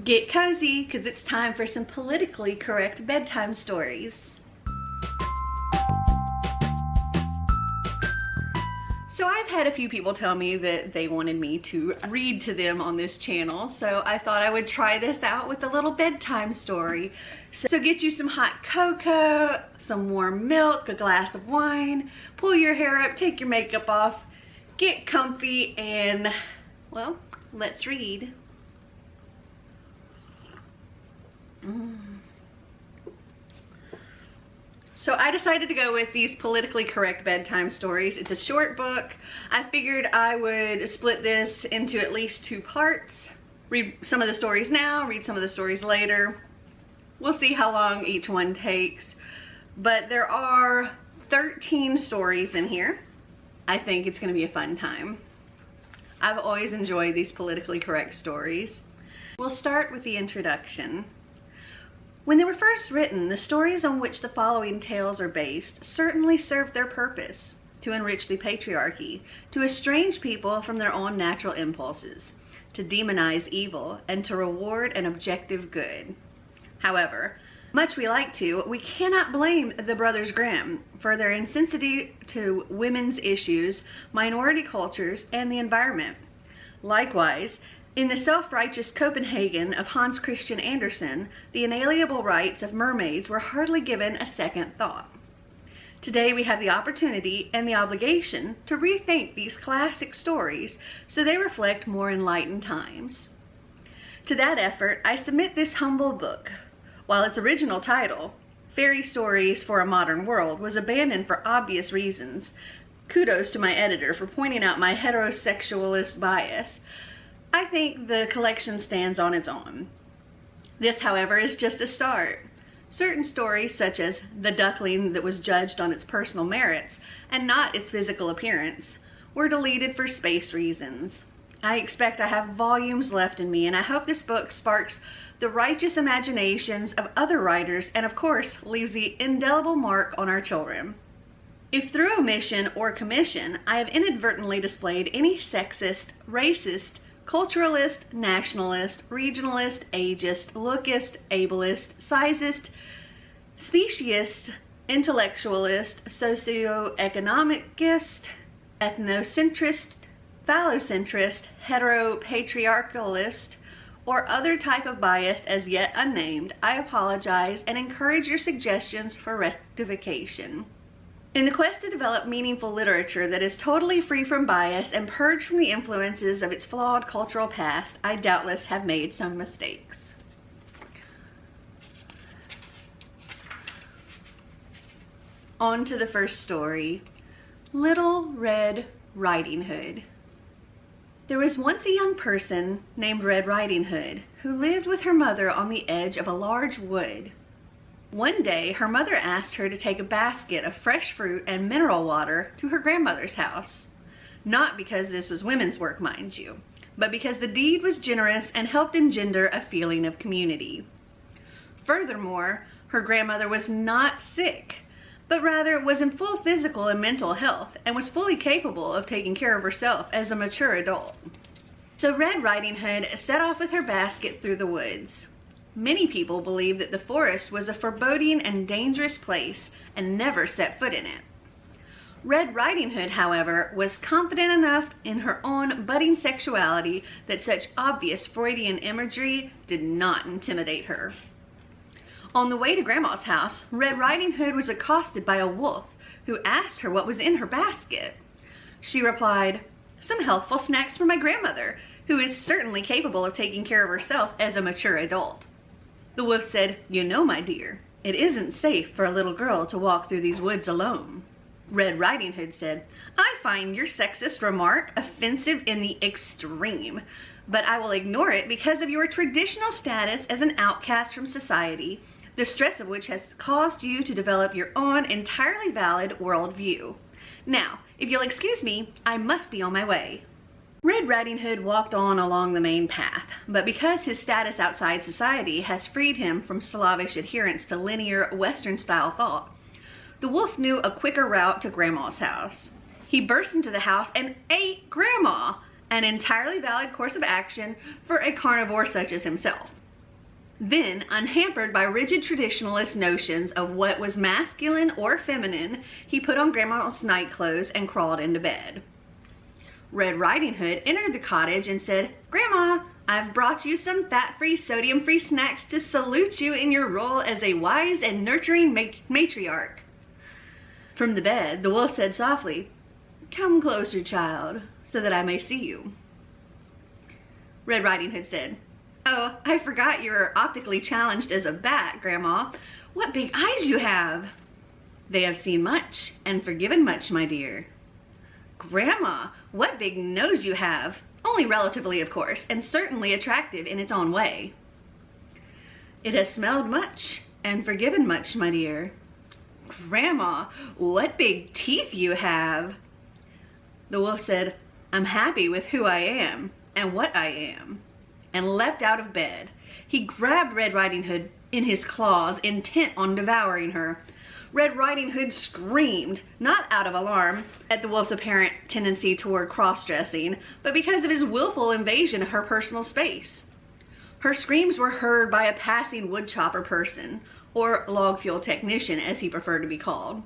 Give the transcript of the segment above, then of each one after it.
Get cozy, because it's time for some politically correct bedtime stories. So I've had a few people tell me that they wanted me to read to them on this channel, so I thought I would try this out with a little bedtime story. So get you some hot cocoa, some warm milk, a glass of wine, pull your hair up, take your makeup off, get comfy, and, well, let's read. So I decided to go with these politically correct bedtime stories. It's a short book. I figured I would split this into at least 2 parts. Read some of the stories now, read some of the stories later. We'll see how long each one takes. But there are 13 stories in here. I think it's going to be a fun time. I've always enjoyed these politically correct stories. We'll start with the introduction. When they were first written, the stories on which the following tales are based certainly served their purpose: to enrich the patriarchy, to estrange people from their own natural impulses, to demonize evil, and to reward an objective good. However, much we like to, we cannot blame the Brothers Grimm for their insensitivity to women's issues, minority cultures, and the environment. Likewise, in the self-righteous Copenhagen of Hans Christian Andersen, the inalienable rights of mermaids were hardly given a second thought. Today we have the opportunity and the obligation to rethink these classic stories so they reflect more enlightened times. To that effort, I submit this humble book. While its original title, Fairy Stories for a Modern World, was abandoned for obvious reasons, kudos to my editor for pointing out my heterosexualist bias, I think the collection stands on its own. This, however, is just a start. Certain stories, such as The Duckling That Was Judged on Its Personal Merits and not its physical appearance, were deleted for space reasons. I expect I have volumes left in me, and I hope this book sparks the righteous imaginations of other writers and, of course, leaves the indelible mark on our children. If through omission or commission I have inadvertently displayed any sexist, racist, culturalist, nationalist, regionalist, ageist, lookist, ableist, sizist, speciesist, intellectualist, socioeconomicist, ethnocentrist, phallocentrist, heteropatriarchalist, or other type of bias as yet unnamed, I apologize and encourage your suggestions for rectification. In the quest to develop meaningful literature that is totally free from bias and purged from the influences of its flawed cultural past, I doubtless have made some mistakes. On to the first story, Little Red Riding Hood. There was once a young person named Red Riding Hood who lived with her mother on the edge of a large wood. One day, her mother asked her to take a basket of fresh fruit and mineral water to her grandmother's house. Not because this was women's work, mind you, but because the deed was generous and helped engender a feeling of community. Furthermore, her grandmother was not sick, but rather was in full physical and mental health and was fully capable of taking care of herself as a mature adult. So Red Riding Hood set off with her basket through the woods. Many people believed that the forest was a foreboding and dangerous place and never set foot in it. Red Riding Hood, however, was confident enough in her own budding sexuality that such obvious Freudian imagery did not intimidate her. On the way to Grandma's house, Red Riding Hood was accosted by a wolf who asked her what was in her basket. She replied, "Some healthful snacks for my grandmother, who is certainly capable of taking care of herself as a mature adult." The wolf said, "You know, my dear, it isn't safe for a little girl to walk through these woods alone." Red Riding Hood said, "I find your sexist remark offensive in the extreme, but I will ignore it because of your traditional status as an outcast from society, the stress of which has caused you to develop your own entirely valid worldview. Now, if you'll excuse me, I must be on my way." Red Riding Hood walked on along the main path, but because his status outside society has freed him from slavish adherence to linear Western-style thought, the wolf knew a quicker route to Grandma's house. He burst into the house and ate Grandma, an entirely valid course of action for a carnivore such as himself. Then, unhampered by rigid traditionalist notions of what was masculine or feminine, he put on Grandma's night clothes and crawled into bed. Red Riding Hood entered the cottage and said, "Grandma, I've brought you some fat-free, sodium-free snacks to salute you in your role as a wise and nurturing matriarch." From the bed, the wolf said softly, "Come closer, child, so that I may see you." Red Riding Hood said, "Oh, I forgot you're optically challenged as a bat, Grandma. What big eyes you have!" "They have seen much and forgiven much, my dear." "Grandma, what big nose you have! Only relatively, of course, and certainly attractive in its own way." "It has smelled much and forgiven much, my dear." "Grandma, what big teeth you have!" The wolf said, "I'm happy with who I am and what I am," and leapt out of bed. He grabbed Red Riding Hood in his claws, intent on devouring her. Red Riding Hood screamed, not out of alarm at the wolf's apparent tendency toward cross-dressing, but because of his willful invasion of her personal space. Her screams were heard by a passing woodchopper person, or log fuel technician as he preferred to be called.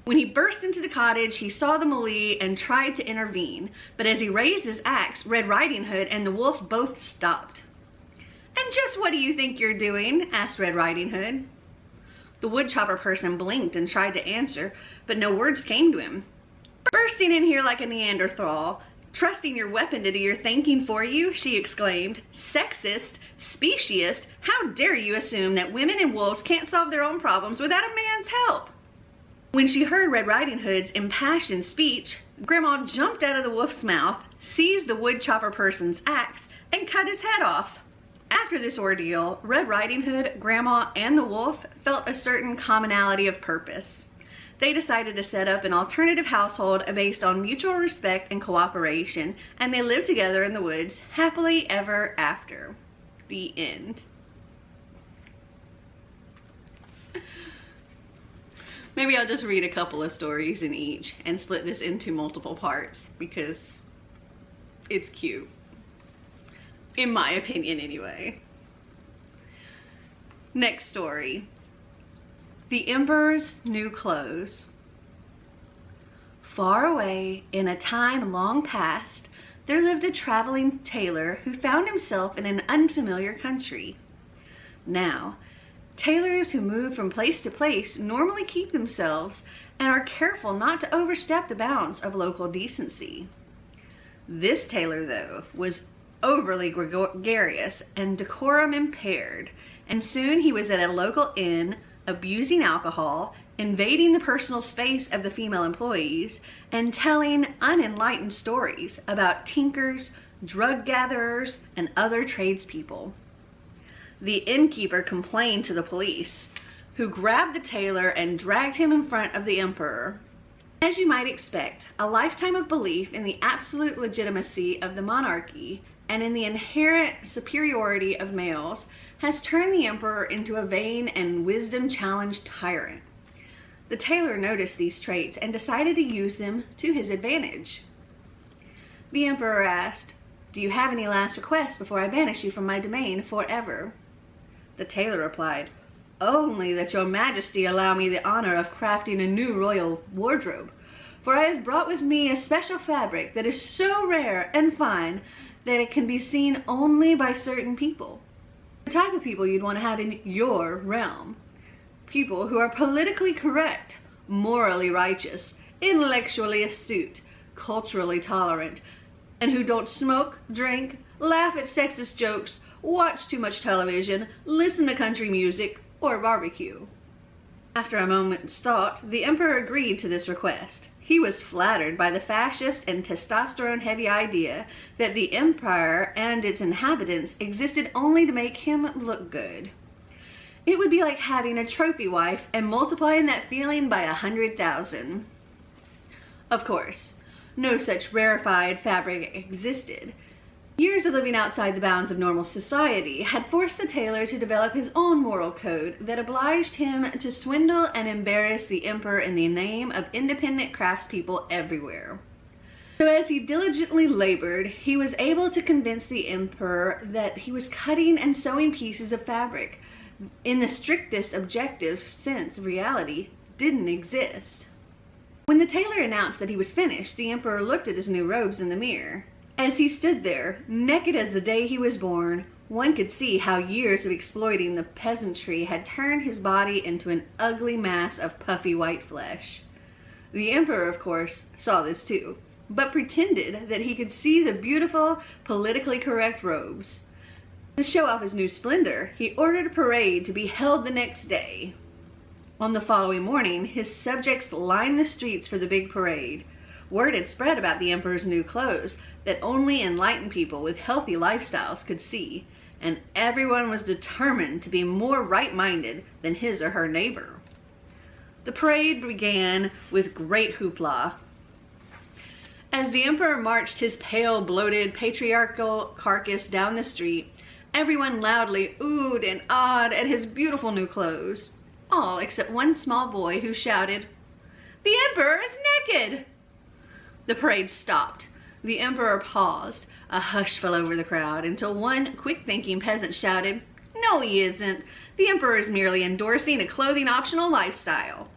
When he burst into the cottage, he saw the melee and tried to intervene, but as he raised his axe, Red Riding Hood and the wolf both stopped. "And just what do you think you're doing?" asked Red Riding Hood. The woodchopper person blinked and tried to answer, but no words came to him. "Bursting in here like a Neanderthal, trusting your weapon to do your thinking for you," she exclaimed. "Sexist, speciest, how dare you assume that women and wolves can't solve their own problems without a man's help?" When she heard Red Riding Hood's impassioned speech, Grandma jumped out of the wolf's mouth, seized the woodchopper person's axe, and cut his head off. After this ordeal, Red Riding Hood, Grandma, and the wolf felt a certain commonality of purpose. They decided to set up an alternative household based on mutual respect and cooperation, and they lived together in the woods happily ever after. The end. Maybe I'll just read a couple of stories in each and split this into multiple parts because it's cute. In my opinion, anyway. Next story. The Emperor's New Clothes. Far away, in a time long past, there lived a traveling tailor who found himself in an unfamiliar country. Now, tailors who move from place to place normally keep themselves and are careful not to overstep the bounds of local decency. This tailor, though, was overly gregarious and decorum impaired, and soon he was at a local inn, abusing alcohol, invading the personal space of the female employees, and telling unenlightened stories about tinkers, drug gatherers, and other tradespeople. The innkeeper complained to the police, who grabbed the tailor and dragged him in front of the emperor. As you might expect, a lifetime of belief in the absolute legitimacy of the monarchy and in the inherent superiority of males has turned the emperor into a vain and wisdom-challenged tyrant. The tailor noticed these traits and decided to use them to his advantage. The emperor asked, "Do you have any last requests before I banish you from my domain forever?" The tailor replied, "Only that your majesty allow me the honor of crafting a new royal wardrobe, for I have brought with me a special fabric that is so rare and fine that it can be seen only by certain people. The type of people you'd want to have in your realm. People who are politically correct, morally righteous, intellectually astute, culturally tolerant, and who don't smoke, drink, laugh at sexist jokes, watch too much television, listen to country music, or barbecue." After a moment's thought, the emperor agreed to this request. He was flattered by the fascist and testosterone-heavy idea that the empire and its inhabitants existed only to make him look good. It would be like having a trophy wife and multiplying that feeling by 100,000. Of course, no such rarefied fabric existed. Years of living outside the bounds of normal society had forced the tailor to develop his own moral code that obliged him to swindle and embarrass the emperor in the name of independent craftspeople everywhere. So as he diligently labored, he was able to convince the emperor that he was cutting and sewing pieces of fabric. In the strictest objective sense, reality didn't exist. When the tailor announced that he was finished, the emperor looked at his new robes in the mirror. As he stood there, naked as the day he was born, one could see how years of exploiting the peasantry had turned his body into an ugly mass of puffy white flesh. The emperor, of course, saw this too, but pretended that he could see the beautiful, politically correct robes. To show off his new splendor, he ordered a parade to be held the next day. On the following morning, his subjects lined the streets for the big parade. Word had spread about the emperor's new clothes that only enlightened people with healthy lifestyles could see, and everyone was determined to be more right-minded than his or her neighbor. The parade began with great hoopla. As the emperor marched his pale, bloated, patriarchal carcass down the street, everyone loudly oohed and awed at his beautiful new clothes. All except one small boy who shouted, "The emperor is naked!" The parade stopped. The emperor paused. A hush fell over the crowd until one quick-thinking peasant shouted, "No, he isn't. The emperor is merely endorsing a clothing-optional lifestyle."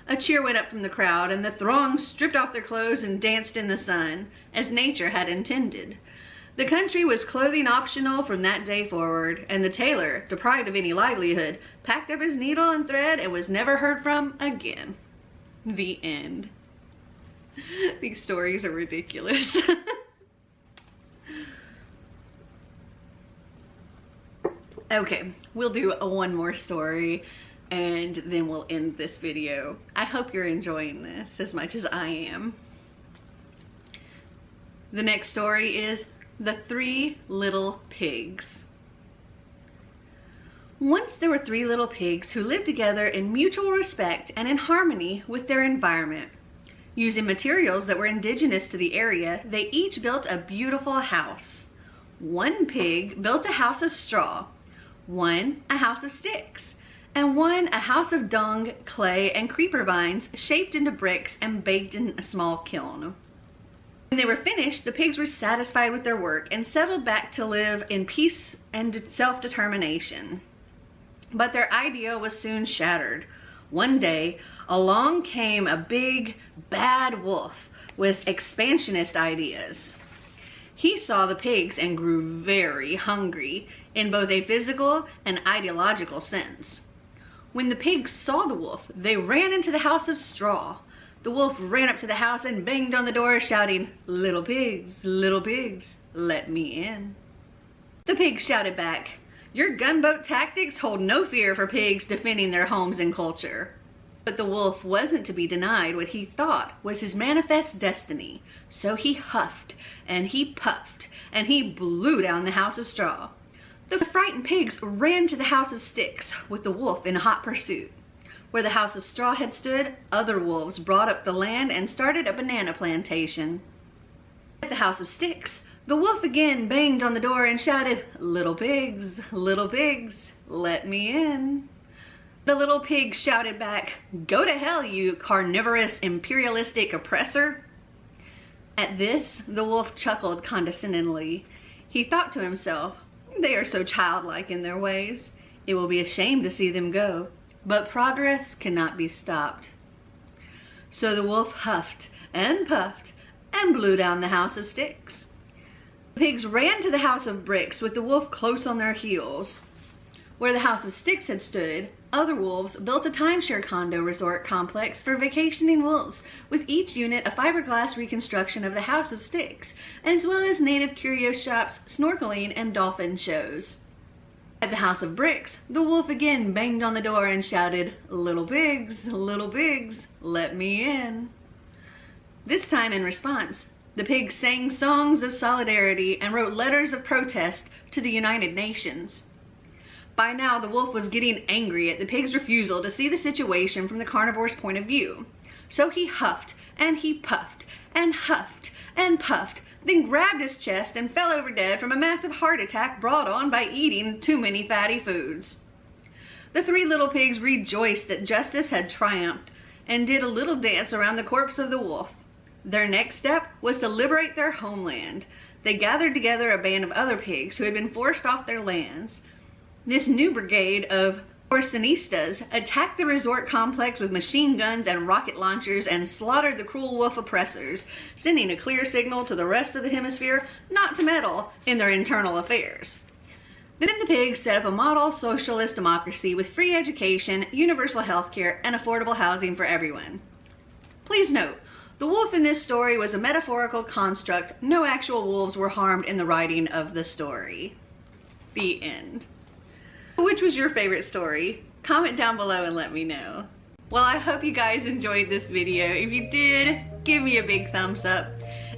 A cheer went up from the crowd, and the throng stripped off their clothes and danced in the sun, as nature had intended. The country was clothing optional from that day forward, and the tailor, deprived of any livelihood, packed up his needle and thread and was never heard from again. The end. These stories are ridiculous. Okay, we'll do one more story and then we'll end this video. I hope you're enjoying this as much as I am. The next story is The 3 Little Pigs. Once there were 3 little pigs who lived together in mutual respect and in harmony with their environment. Using materials that were indigenous to the area, they each built a beautiful house. One pig built a house of straw, one a house of sticks, and one a house of dung, clay, and creeper vines shaped into bricks and baked in a small kiln. When they were finished, the pigs were satisfied with their work and settled back to live in peace and self-determination. But their ideal was soon shattered. One day, along came a big, bad wolf with expansionist ideas. He saw the pigs and grew very hungry in both a physical and ideological sense. When the pigs saw the wolf, they ran into the house of straw. The wolf ran up to the house and banged on the door, shouting, little pigs, let me in." The pigs shouted back, "Your gunboat tactics hold no fear for pigs defending their homes and culture." But the wolf wasn't to be denied what he thought was his manifest destiny. So he huffed and he puffed and he blew down the house of straw. The frightened pigs ran to the house of sticks with the wolf in hot pursuit. Where the house of straw had stood, other wolves brought up the land and started a banana plantation. At the house of sticks, the wolf again banged on the door and shouted, little pigs, let me in." The little pigs shouted back, "Go to hell, you carnivorous imperialistic oppressor." At this, the wolf chuckled condescendingly. He thought to himself, "They are so childlike in their ways. It will be a shame to see them go, but progress cannot be stopped." So the wolf huffed and puffed and blew down the house of sticks. The pigs ran to the house of bricks with the wolf close on their heels. Where the house of sticks had stood, other wolves built a timeshare condo resort complex for vacationing wolves, with each unit a fiberglass reconstruction of the house of sticks, as well as native curio shops, snorkeling, and dolphin shows. At the house of bricks, the wolf again banged on the door and shouted, little pigs, let me in." This time in response, the pigs sang songs of solidarity and wrote letters of protest to the United Nations. By now, the wolf was getting angry at the pig's refusal to see the situation from the carnivore's point of view. So he huffed and he puffed and huffed and puffed, then grabbed his chest and fell over dead from a massive heart attack brought on by eating too many fatty foods. The 3 little pigs rejoiced that justice had triumphed and did a little dance around the corpse of the wolf. Their next step was to liberate their homeland. They gathered together a band of other pigs who had been forced off their lands. This new brigade of Porcinistas attacked the resort complex with machine guns and rocket launchers and slaughtered the cruel wolf oppressors, sending a clear signal to the rest of the hemisphere not to meddle in their internal affairs. Then the pigs set up a model socialist democracy with free education, universal health care, and affordable housing for everyone. Please note, the wolf in this story was a metaphorical construct. No actual wolves were harmed in the writing of the story. The end. Which was your favorite story? Comment down below and let me know. Well, I hope you guys enjoyed this video. If you did, give me a big thumbs up.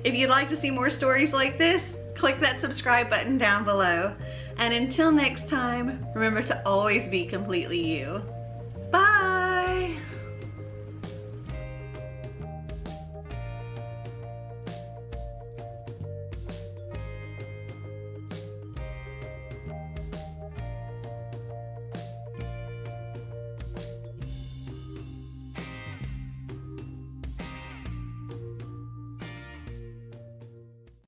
If you'd like to see more stories like this, click that subscribe button down below. And until next time, remember to always be completely you. Bye!